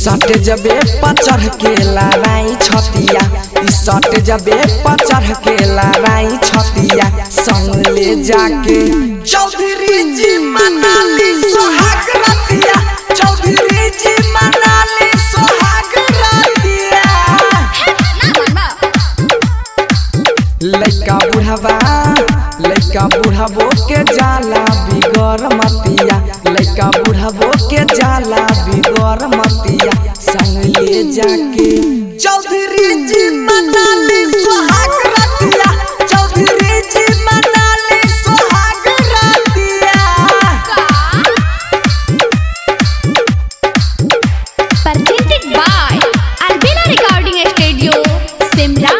सट जबे पचढ़ के लड़ाई छतिया, सट जबे पचढ़ के लड़ाई छतिया, संग ले जाके चौधरी जी मनाली सोहाग रतिया, चौधरी जी मनाली सोहाग रतिया। लइका बुढ़ाबो के जाला बिगड़ मतिया, लइका बुढ़ाबो के जाला बिगड़ मतिया, संग ले जाके चौधरी जी मनाली सोहाग रतिया, चौधरी जी मनाली सोहाग रतिया। Presented by Albina Recording Studio, Simla।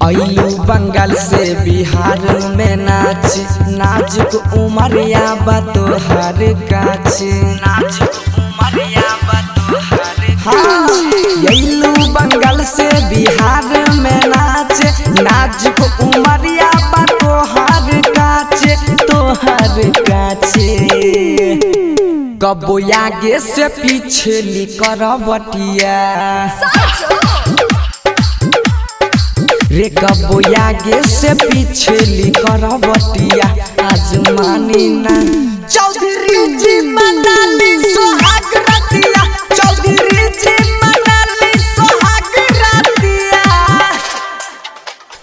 अइलू बंगाल से बिहार में नाच, नाजुक उमरिया बतोहर गाछ, नाजुक उमरिया बतोहर। हाँ अइलू बंगाल से बिहार में नाच, नाजुक उमरिया बतोहर गाछ, तोहर गाछ। कबो आगे से पीछे लिकर बटिया रे, कबो आगे से पीछे लिकर बटिया, आज मानी ना चौधरी जी मनाली सोहाग रतिया, चौधरी जी मनाली सोहाग रतिया।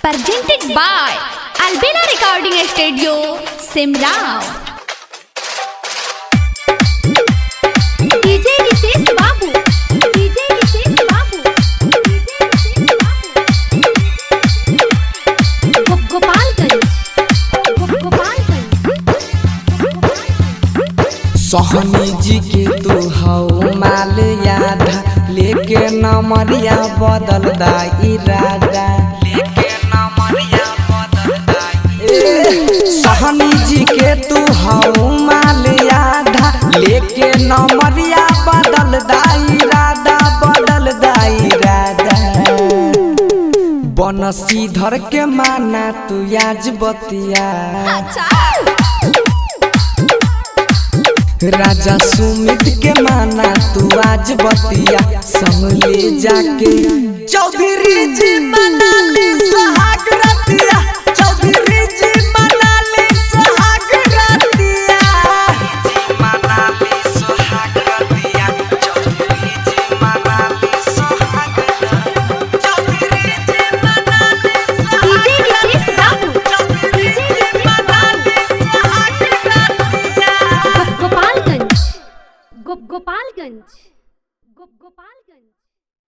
Presented by Albina Recording Studio, Simla। सोहनी जी के तू हऊ माल यादा, लेके नमरिया बदल दा इरादा, लेके नमरिया बदल दा। सोहनी जी के तू हऊ माल यादा, लेके नमरिया बदल दा इरादा, बदल दा इरादा। बनसी धर के माना तू आज बतिया, राजा सुमित के माना तू आज बतिया, संग ले जाके चौधरी जी मनाली सोहाग रतिया, चौधरी जी मनाली सोहाग रतिया, मनाली सोहाग रतिया, चौधरी जी मनाली सोहाग रतिया, चौधरी जी मनाली सोहाग गोपालगंज।